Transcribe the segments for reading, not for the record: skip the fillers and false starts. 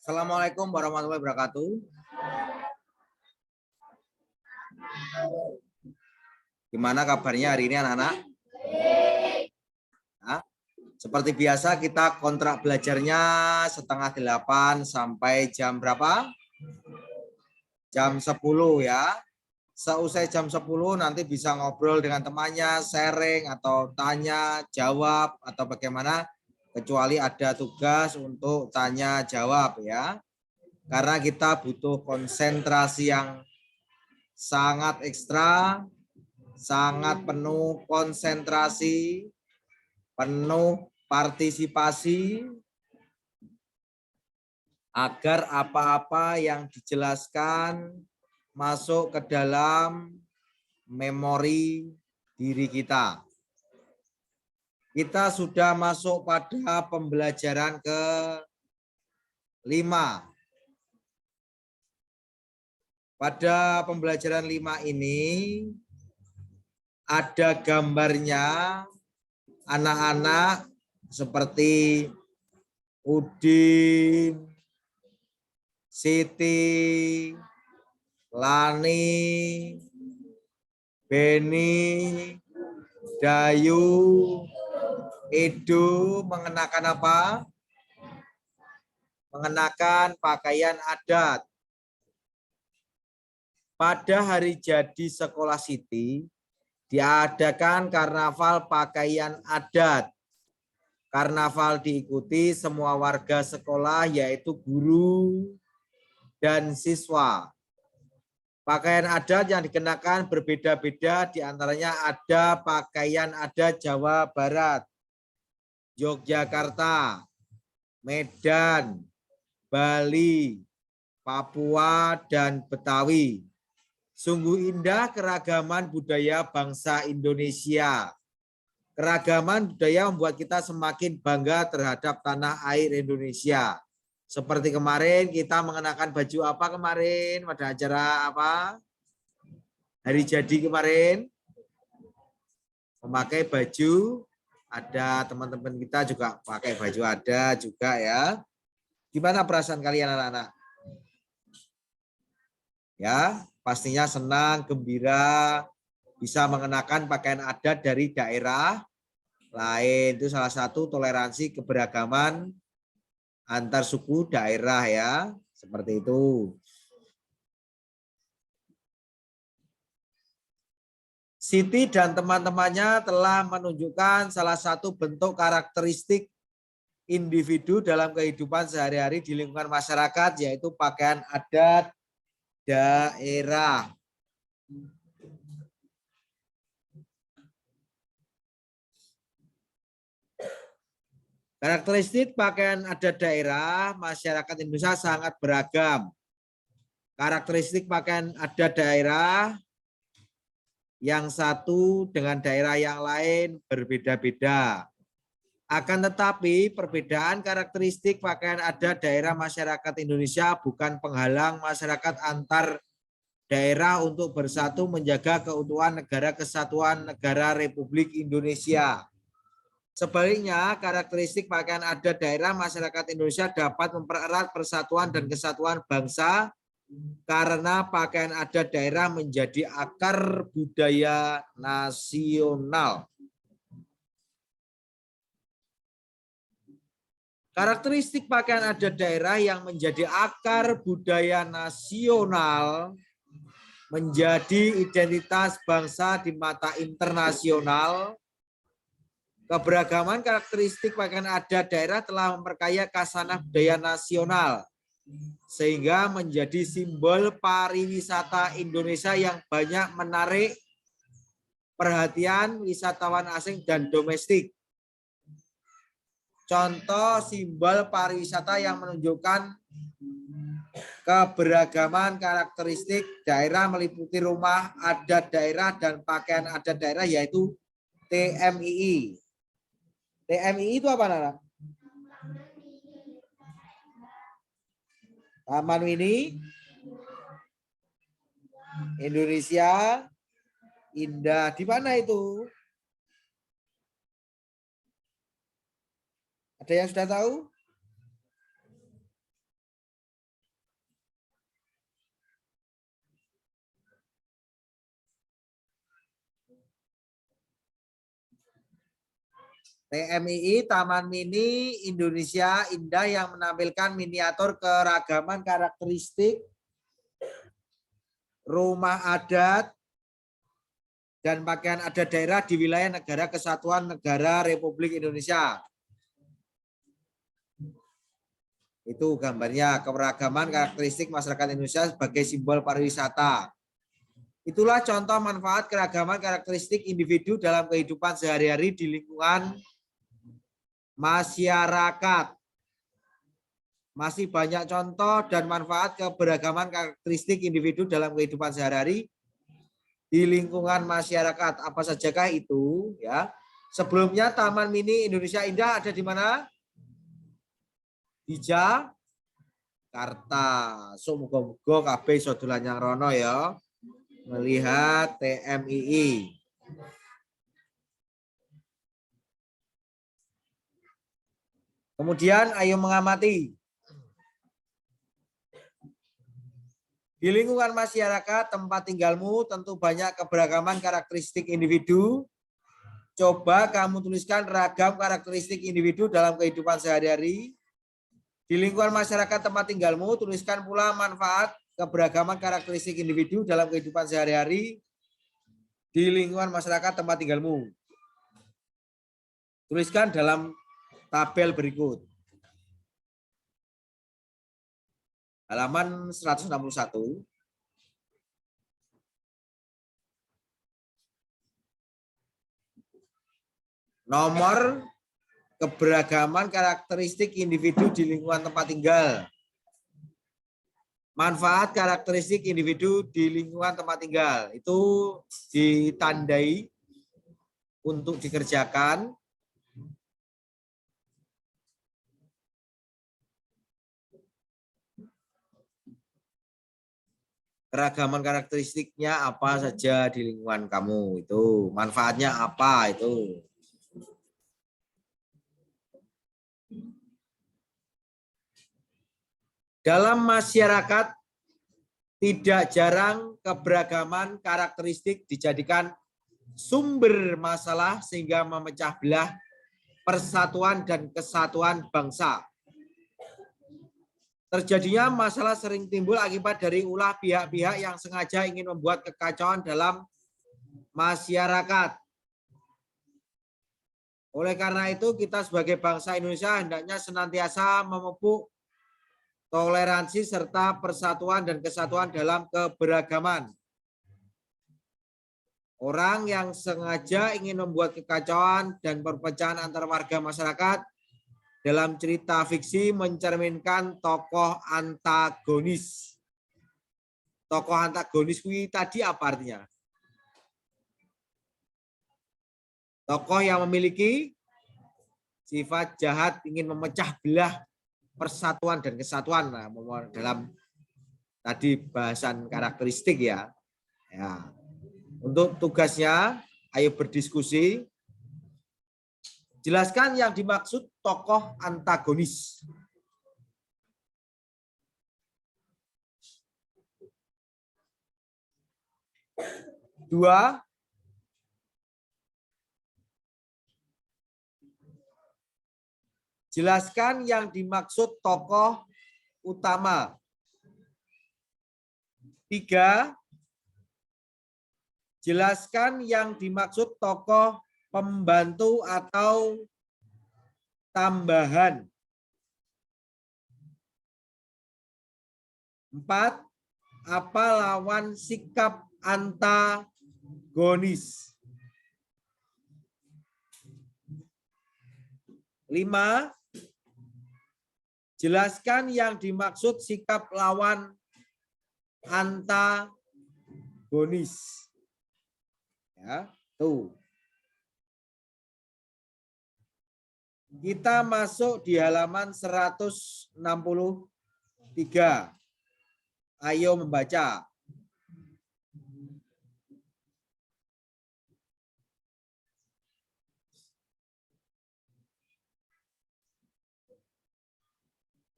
Assalamualaikum warahmatullahi wabarakatuh. Gimana kabarnya hari ini anak-anak? Nah, seperti biasa kita kontrak belajarnya setengah 8 sampai jam berapa? Jam 10 ya. Seusai jam 10 nanti bisa ngobrol dengan temannya, sharing atau tanya, jawab atau bagaimana, kecuali ada tugas untuk tanya jawab ya. Karena kita butuh konsentrasi yang sangat ekstra, sangat penuh konsentrasi, penuh partisipasi, agar apa-apa yang dijelaskan masuk ke dalam memori diri kita. Kita sudah masuk pada pembelajaran ke-5. Pada pembelajaran 5 ini ada gambarnya anak-anak seperti Udin, Siti, Lani, Beni, Dayu, Edo mengenakan apa? Mengenakan pakaian adat. Pada hari jadi sekolah Siti, diadakan karnaval pakaian adat. Karnaval diikuti semua warga sekolah, yaitu guru dan siswa. Pakaian adat yang dikenakan berbeda-beda, diantaranya ada pakaian adat Jawa Barat, Yogyakarta, Medan, Bali, Papua, dan Betawi. Sungguh indah keragaman budaya bangsa Indonesia. Keragaman budaya membuat kita semakin bangga terhadap tanah air Indonesia. Seperti kemarin kita mengenakan baju apa kemarin pada acara apa? Hari jadi kemarin. Memakai baju, ada teman-teman kita juga pakai baju ada juga ya. Gimana perasaan kalian anak-anak? Ya, pastinya senang, gembira, bisa mengenakan pakaian adat dari daerah lain. Itu salah satu toleransi keberagaman antar suku daerah ya, seperti itu. Siti dan teman-temannya telah menunjukkan salah satu bentuk karakteristik individu dalam kehidupan sehari-hari di lingkungan masyarakat, yaitu pakaian adat daerah. Karakteristik pakaian adat daerah masyarakat Indonesia sangat beragam. Karakteristik pakaian adat daerah yang satu dengan daerah yang lain berbeda-beda. Akan tetapi perbedaan karakteristik pakaian adat daerah masyarakat Indonesia bukan penghalang masyarakat antar daerah untuk bersatu menjaga keutuhan negara kesatuan negara Republik Indonesia. Sebaliknya, karakteristik pakaian adat daerah masyarakat Indonesia dapat mempererat persatuan dan kesatuan bangsa karena pakaian adat daerah menjadi akar budaya nasional. Karakteristik pakaian adat daerah yang menjadi akar budaya nasional menjadi identitas bangsa di mata internasional. Keberagaman karakteristik pakaian adat daerah telah memperkaya khasanah budaya nasional sehingga menjadi simbol pariwisata Indonesia yang banyak menarik perhatian wisatawan asing dan domestik. Contoh simbol pariwisata yang menunjukkan keberagaman karakteristik daerah meliputi rumah adat daerah dan pakaian adat daerah, yaitu TMII. TMII itu apa, Nana? Taman Mini Indonesia Indah. Di mana itu? Ada yang sudah tahu? TMII, Taman Mini Indonesia Indah, yang menampilkan miniatur keragaman karakteristik rumah adat dan pakaian adat daerah di wilayah Negara Kesatuan Negara Republik Indonesia. Itu gambarnya, keberagaman karakteristik masyarakat Indonesia sebagai simbol pariwisata. Itulah contoh manfaat keragaman karakteristik individu dalam kehidupan sehari-hari di lingkungan masyarakat. Masih banyak contoh dan manfaat keberagaman karakteristik individu dalam kehidupan sehari-hari di lingkungan masyarakat. Apa sajakah itu? Ya. Sebelumnya Taman Mini Indonesia Indah ada di mana? Di Jakarta. So muga-muga kabeh iso dolan nyang rono ya. Melihat TMII. Kemudian ayo mengamati. Di lingkungan masyarakat tempat tinggalmu tentu banyak keberagaman karakteristik individu. Coba kamu tuliskan ragam karakteristik individu dalam kehidupan sehari-hari. Di lingkungan masyarakat tempat tinggalmu, tuliskan pula manfaat keberagaman karakteristik individu dalam kehidupan sehari-hari di lingkungan masyarakat tempat tinggalmu. Tuliskan dalam tabel berikut. Halaman 161. Nomor keberagaman karakteristik individu di lingkungan tempat tinggal. Manfaat karakteristik individu di lingkungan tempat tinggal. Itu ditandai untuk dikerjakan. Keragaman karakteristiknya apa saja di lingkungan kamu. Itu manfaatnya apa itu. Dalam masyarakat, tidak jarang keberagaman karakteristik dijadikan sumber masalah sehingga memecah belah persatuan dan kesatuan bangsa. Terjadinya masalah sering timbul akibat dari ulah pihak-pihak yang sengaja ingin membuat kekacauan dalam masyarakat. Oleh karena itu, kita sebagai bangsa Indonesia hendaknya senantiasa memupuk toleransi serta persatuan dan kesatuan dalam keberagaman. Orang yang sengaja ingin membuat kekacauan dan perpecahan antar warga masyarakat dalam cerita fiksi mencerminkan tokoh antagonis. Tokoh antagonis tadi apa artinya? Tokoh yang memiliki sifat jahat, ingin memecah belah persatuan dan kesatuan. Nah, dalam tadi bahasan karakteristik ya. Ya. Untuk tugasnya, ayo berdiskusi. Jelaskan yang dimaksud tokoh antagonis. Dua, jelaskan yang dimaksud tokoh utama. 3, jelaskan yang dimaksud tokoh pembantu atau tambahan. 4, apa lawan sikap antagonis. 5, jelaskan yang dimaksud sikap lawan antagonis. Ya, tuh. Kita masuk di halaman 163. Ayo membaca.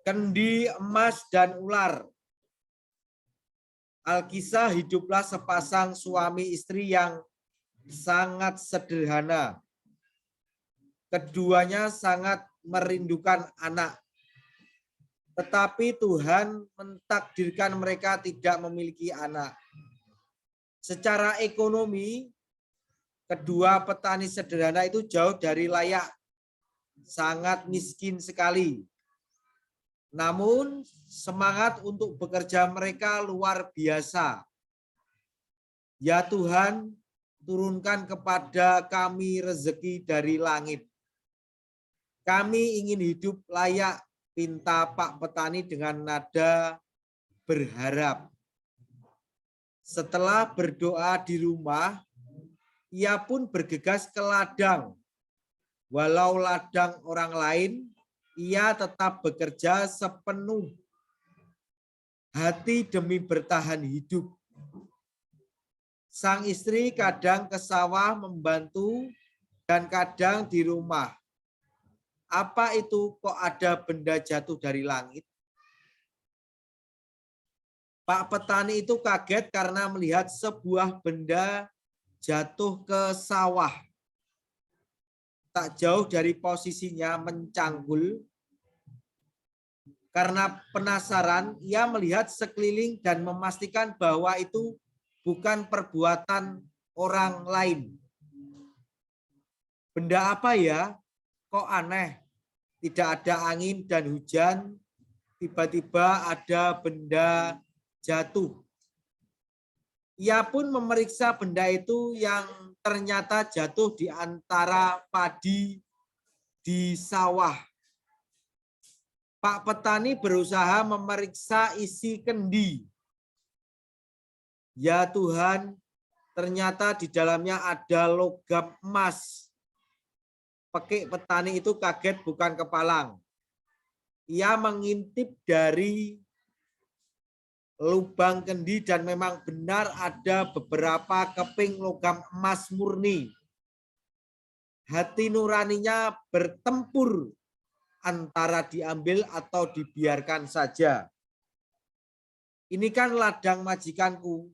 Kendi emas dan ular. Alkisah hiduplah sepasang suami istri yang sangat sederhana. Keduanya sangat merindukan anak. Tetapi Tuhan mentakdirkan mereka tidak memiliki anak. Secara ekonomi, kedua petani sederhana itu jauh dari layak, sangat miskin sekali. Namun semangat untuk bekerja mereka luar biasa. Ya Tuhan, turunkan kepada kami rezeki dari langit. Kami ingin hidup layak, pinta Pak Petani dengan nada berharap. Setelah berdoa di rumah, ia pun bergegas ke ladang. Walau ladang orang lain, ia tetap bekerja sepenuh hati demi bertahan hidup. Sang istri kadang ke sawah membantu dan kadang di rumah. Apa itu kok ada benda jatuh dari langit? Pak Petani itu kaget karena melihat sebuah benda jatuh ke sawah. Tak jauh dari posisinya mencangkul. Karena penasaran, ia melihat sekeliling dan memastikan bahwa itu bukan perbuatan orang lain. Benda apa ya? Kok aneh? Tidak ada angin dan hujan, tiba-tiba ada benda jatuh. Ia pun memeriksa benda itu yang ternyata jatuh di antara padi di sawah. Pak Petani berusaha memeriksa isi kendi. Ya Tuhan, ternyata di dalamnya ada logam emas. Pekik petani itu kaget bukan kepalang. Ia mengintip dari lubang kendi dan memang benar ada beberapa keping logam emas murni. Hati nuraninya bertempur antara diambil atau dibiarkan saja. Ini kan ladang majikanku.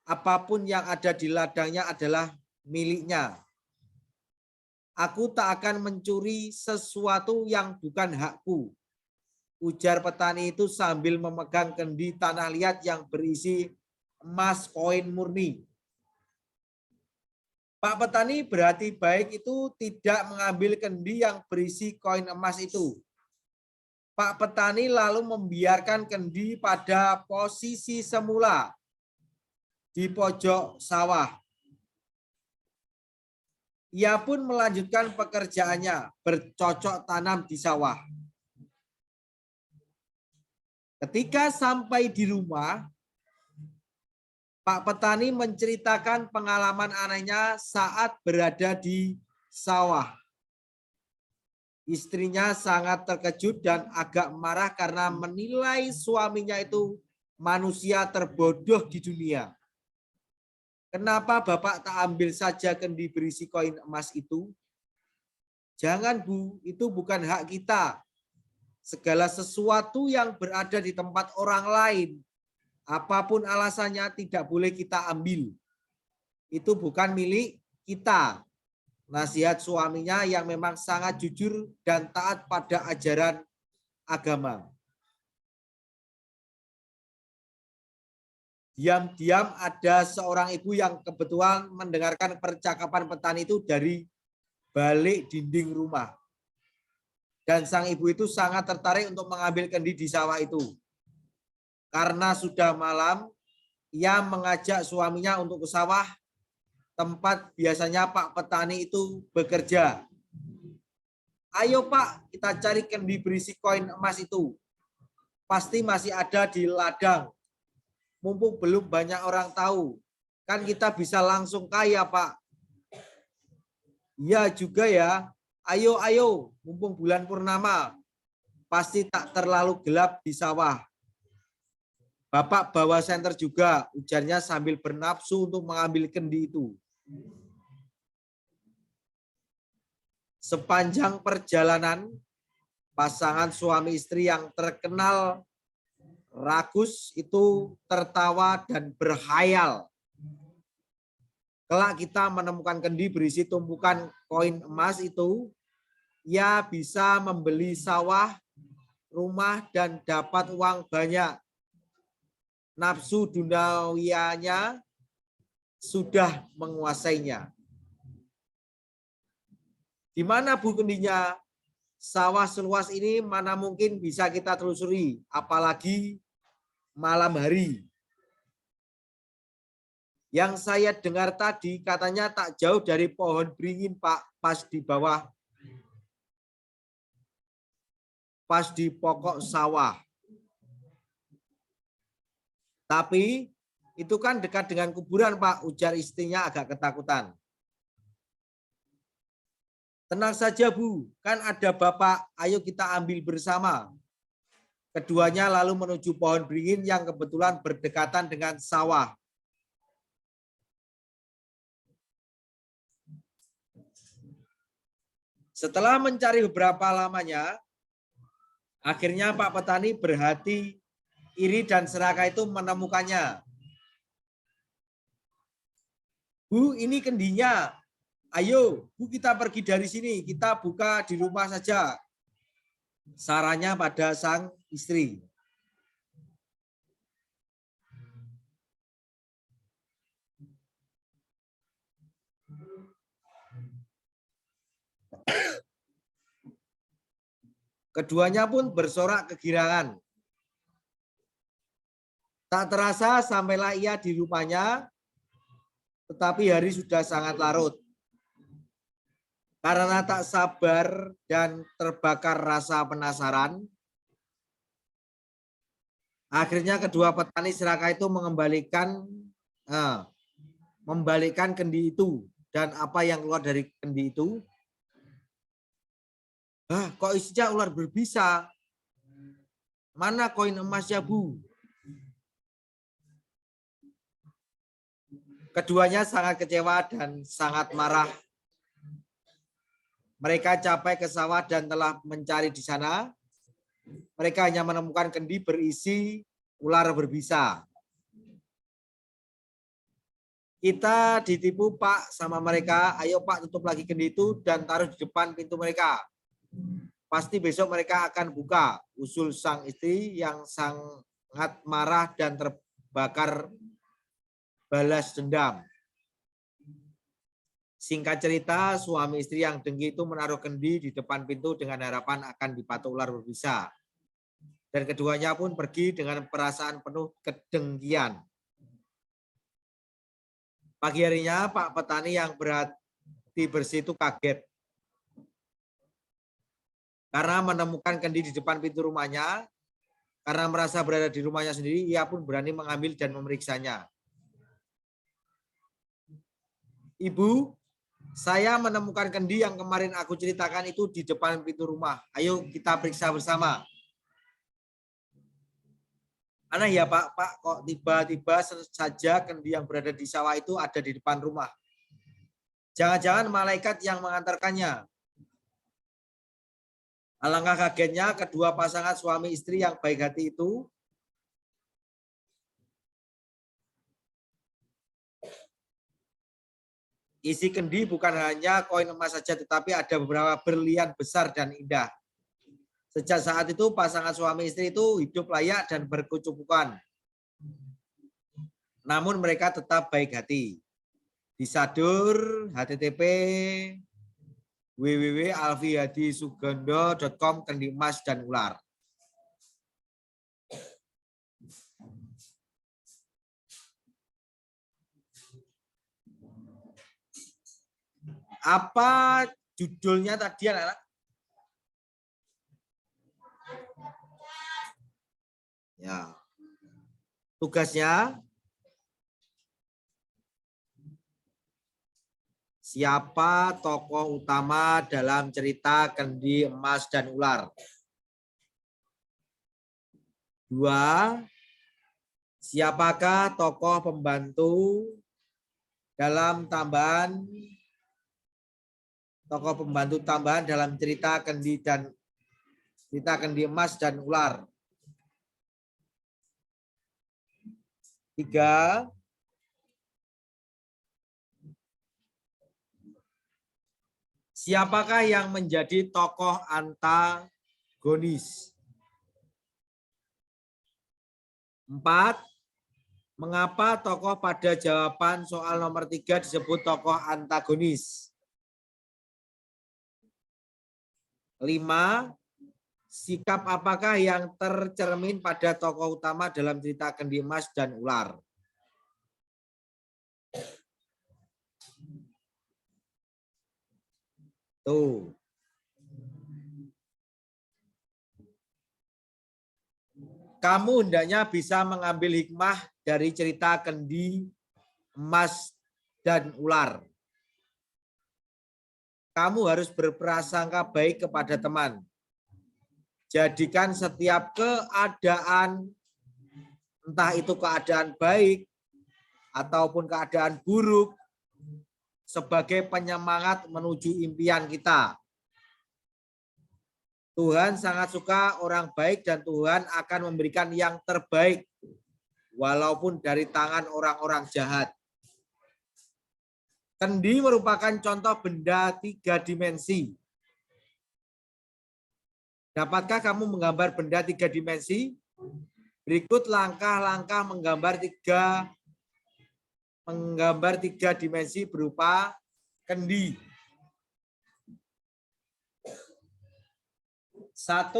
Apapun yang ada di ladangnya adalah miliknya. Aku tak akan mencuri sesuatu yang bukan hakku. Ujar petani itu sambil memegang kendi tanah liat yang berisi emas koin murni. Pak Petani berhati baik itu tidak mengambil kendi yang berisi koin emas itu. Pak Petani lalu membiarkan kendi pada posisi semula di pojok sawah. Ia pun melanjutkan pekerjaannya, bercocok tanam di sawah. Ketika sampai di rumah, Pak Petani menceritakan pengalaman anehnya saat berada di sawah. Istrinya sangat terkejut dan agak marah karena menilai suaminya itu manusia terbodoh di dunia. Kenapa Bapak tak ambil saja kendi berisi koin emas itu? Jangan Bu, itu bukan hak kita. Segala sesuatu yang berada di tempat orang lain, apapun alasannya tidak boleh kita ambil. Itu bukan milik kita. Nasihat suaminya yang memang sangat jujur dan taat pada ajaran agama. Diam-diam ada seorang ibu yang kebetulan mendengarkan percakapan petani itu dari balik dinding rumah. Dan sang ibu itu sangat tertarik untuk mengambil kendi di sawah itu. Karena sudah malam, ia mengajak suaminya untuk ke sawah, tempat biasanya Pak Petani itu bekerja. Ayo Pak, kita cari kendi berisi koin emas itu. Pasti masih ada di ladang. Mumpung belum banyak orang tahu, kan kita bisa langsung kaya Pak. Ya juga ya, ayo, mumpung bulan purnama, pasti tak terlalu gelap di sawah. Bapak bawa senter juga, ujarnya sambil bernafsu untuk mengambil kendi itu. Sepanjang perjalanan, pasangan suami istri yang terkenal ragus itu tertawa dan berhayal. Kelak kita menemukan kendi berisi tumpukan koin emas itu, ia bisa membeli sawah, rumah, dan dapat uang banyak. Nafsu duniawianya sudah menguasainya. Di mana Bu kendinya? Sawah seluas ini mana mungkin bisa kita telusuri, apalagi malam hari. Yang saya dengar tadi katanya tak jauh dari pohon beringin, Pak, pas di pokok sawah. Tapi itu kan dekat dengan kuburan, Pak, ujar istrinya agak ketakutan. Tenang saja, Bu, kan ada Bapak, ayo kita ambil bersama. Keduanya lalu menuju pohon beringin yang kebetulan berdekatan dengan sawah. Setelah mencari beberapa lamanya, akhirnya Pak petani berhati iri dan serakah itu menemukannya. Bu, ini kendinya. Ayo, Bu, kita pergi dari sini. Kita buka di rumah saja. Sarannya pada sang istri. Keduanya pun bersorak kegirangan. Tak terasa sampailah ia di rumahnya, tetapi hari sudah sangat larut. Karena tak sabar dan terbakar rasa penasaran, akhirnya kedua petani serakah itu membalikkan kendi itu. Dan apa yang keluar dari kendi itu? Kok isinya ular berbisa? Mana koin emasnya, Bu? Keduanya sangat kecewa dan sangat marah. Mereka capai ke sawah dan telah mencari di sana. Mereka hanya menemukan kendi berisi ular berbisa. Kita ditipu, Pak, sama mereka. Ayo, Pak, tutup lagi kendi itu dan taruh di depan pintu mereka. Pasti besok mereka akan buka, usul sang istri yang sangat marah dan terbakar balas dendam. Singkat cerita, suami istri yang dengki itu menaruh kendi di depan pintu dengan harapan akan dipatuk ular berbisa. Dan keduanya pun pergi dengan perasaan penuh kedengkian. Pagi harinya, Pak petani yang berhati bersih itu kaget. Karena menemukan kendi di depan pintu rumahnya, karena merasa berada di rumahnya sendiri, ia pun berani mengambil dan memeriksanya. Ibu, saya menemukan kendi yang kemarin aku ceritakan itu di depan pintu rumah. Ayo kita periksa bersama. Aneh ya, Pak, kok tiba-tiba saja kendi yang berada di sawah itu ada di depan rumah. Jangan-jangan malaikat yang mengantarkannya. Alangkah kagetnya kedua pasangan suami istri yang baik hati itu isi kendi bukan hanya koin emas saja, tetapi ada beberapa berlian besar dan indah. Sejak saat itu pasangan suami istri itu hidup layak dan berkecukupan. Namun mereka tetap baik hati. Disadur http www.alfihadisugondo.com kendi emas dan ular. Apa judulnya tadi, anak-anak? Ya. Tugasnya siapa tokoh utama dalam cerita Kendi Emas dan Ular? 2. Siapakah tokoh pembantu dalam tambahan dalam cerita Kendi Emas dan Ular? 3. Siapakah yang menjadi tokoh antagonis? 4. Mengapa tokoh pada jawaban soal nomor 3 disebut tokoh antagonis? 5. Sikap apakah yang tercermin pada tokoh utama dalam cerita Kendi Emas dan Ular? Tuh. Kamu hendaknya bisa mengambil hikmah dari cerita Kendi Emas dan Ular. Kamu harus berprasangka baik kepada teman. Jadikan setiap keadaan, entah itu keadaan baik ataupun keadaan buruk, sebagai penyemangat menuju impian kita. Tuhan sangat suka orang baik dan Tuhan akan memberikan yang terbaik walaupun dari tangan orang-orang jahat. Kendi merupakan contoh benda 3 dimensi. Dapatkah kamu menggambar benda 3 dimensi? Berikut langkah-langkah menggambar 3 dimensi berupa kendi. 1.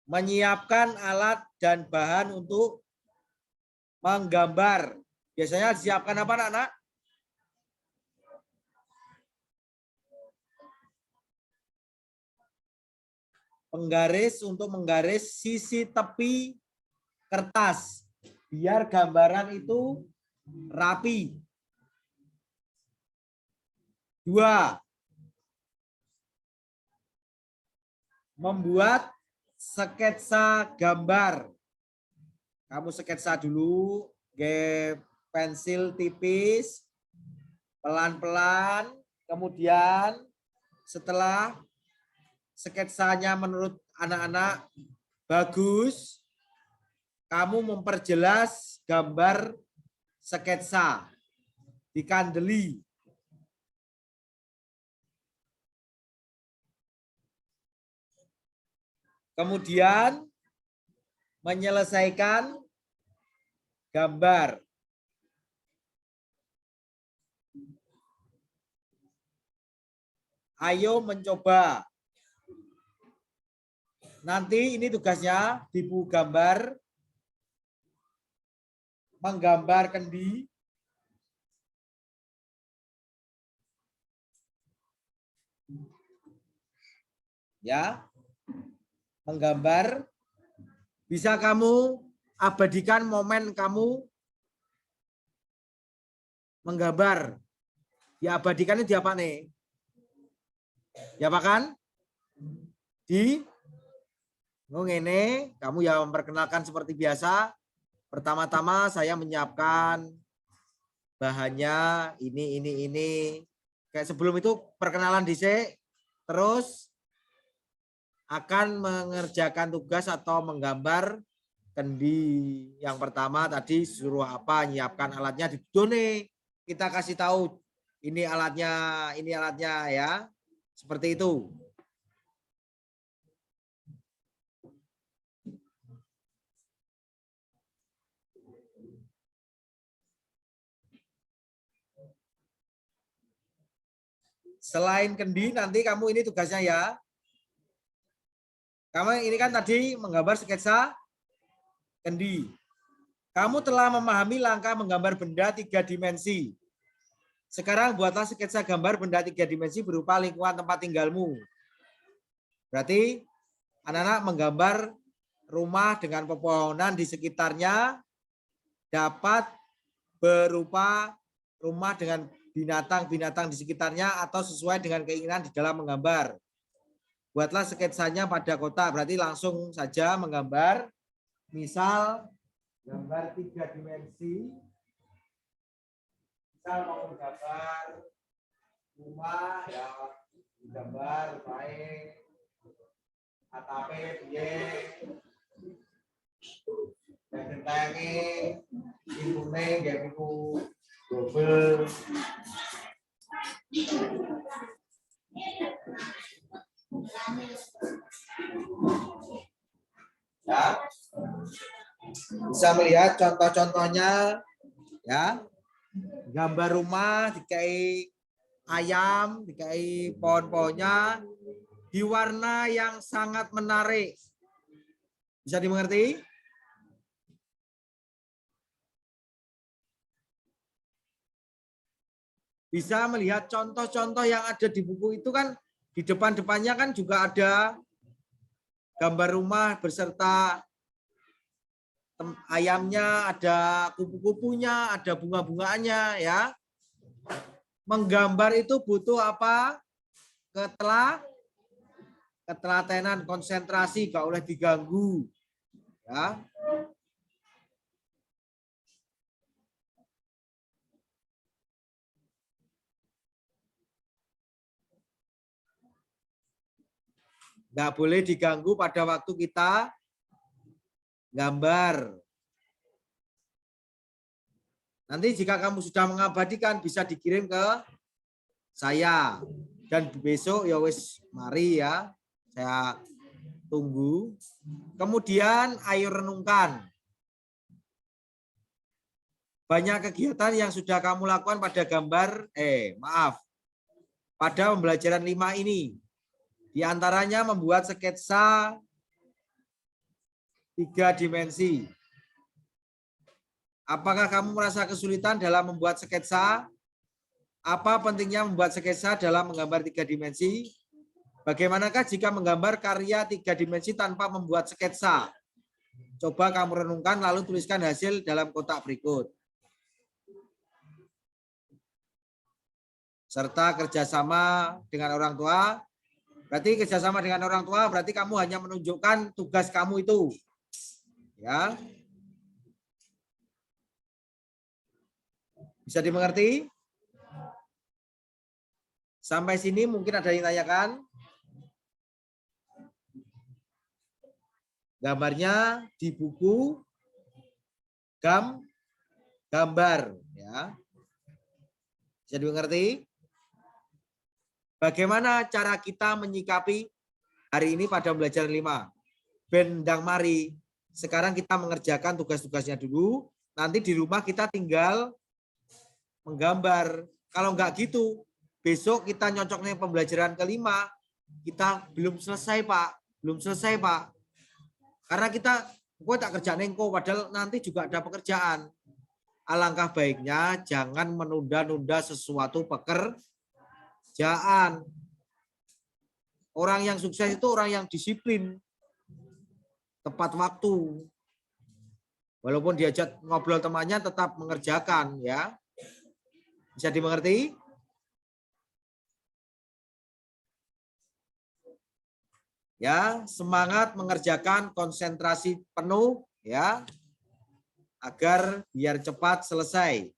Menyiapkan alat dan bahan untuk menggambar. Biasanya disiapkan apa, anak-anak? Penggaris untuk menggaris sisi tepi kertas. Biar gambaran itu rapi. 2. Membuat sketsa gambar. Kamu sketsa dulu, pakai pensil tipis, pelan-pelan, kemudian setelah sketsanya menurut anak-anak bagus, kamu memperjelas gambar sketsa, dikandeli. Kemudian menyelesaikan gambar. Ayo mencoba. Nanti ini tugasnya di buku gambar, menggambar kendi. Ya, menggambar. Bisa kamu abadikan momen kamu menggambar. Diabadikannya di apa nih? Ya Pak kan? Di ngene, kamu ya memperkenalkan seperti biasa. Pertama-tama saya menyiapkan bahannya ini. Kayak sebelum itu perkenalan dhisik, terus akan mengerjakan tugas atau menggambar kendi. Yang pertama tadi suruh apa, nyiapkan alatnya di done. Kita kasih tahu ini alatnya ya. Seperti itu. Selain kendi, nanti kamu ini tugasnya ya. Kamu ini kan tadi menggambar sketsa kendi. Kamu telah memahami langkah menggambar benda 3 dimensi. Sekarang buatlah sketsa gambar benda 3 dimensi berupa lingkungan tempat tinggalmu. Berarti anak-anak menggambar rumah dengan pepohonan di sekitarnya dapat berupa rumah dengan binatang-binatang di sekitarnya atau sesuai dengan keinginan di dalam menggambar. Buatlah sketsanya pada kotak, berarti langsung saja menggambar. Misal gambar 3 dimensi. Misal mau menggambar rumah ya, gambar baik atape piye. Gentenge impune nggih niku double. Ya. Bisa melihat contoh-contohnya ya. Gambar rumah dikai ayam, dikai pohon-pohonnya di warna yang sangat menarik. Bisa dimengerti? Bisa melihat contoh-contoh yang ada di buku itu kan di depan-depannya kan juga ada gambar rumah beserta ayamnya, ada kupu-kupunya, ada bunga-bungaannya ya. Menggambar itu butuh apa? Ketelatenan, konsentrasi, gak boleh diganggu. Ya. Nggak boleh diganggu pada waktu kita gambar. Nanti jika kamu sudah mengabadikan bisa dikirim ke saya. Dan besok ya wis mari ya. Saya tunggu. Kemudian ayo renungkan. Banyak kegiatan yang sudah kamu lakukan pada pada pembelajaran 5 ini. Di antaranya membuat sketsa 3 dimensi. Apakah kamu merasa kesulitan dalam membuat sketsa? Apa pentingnya membuat sketsa dalam menggambar 3 dimensi? Bagaimanakah jika menggambar karya 3 dimensi tanpa membuat sketsa? Coba kamu renungkan lalu tuliskan hasil dalam kotak berikut. Serta kerjasama dengan orang tua. Berarti kerjasama dengan orang tua berarti kamu hanya menunjukkan tugas kamu itu. Ya. Bisa dimengerti? Sampai sini mungkin ada yang tanyakan? Gambarnya di buku gambar ya. Bisa dimengerti? Bagaimana cara kita menyikapi hari ini pada pembelajaran 5? Bendang mari. Sekarang kita mengerjakan tugas-tugasnya dulu. Nanti di rumah kita tinggal menggambar. Kalau enggak gitu, besok kita nyocoknya pembelajaran kelima, kita belum selesai Pak. Belum selesai Pak. Karena kita, gue tak kerja nengko, padahal nanti juga ada pekerjaan. Alangkah baiknya jangan menunda-nunda sesuatu pekerjaan. Orang yang sukses itu orang yang disiplin, tepat waktu. Walaupun diajak ngobrol temannya tetap mengerjakan ya. Bisa dimengerti? Ya, semangat mengerjakan, konsentrasi penuh ya. Agar biar cepat selesai.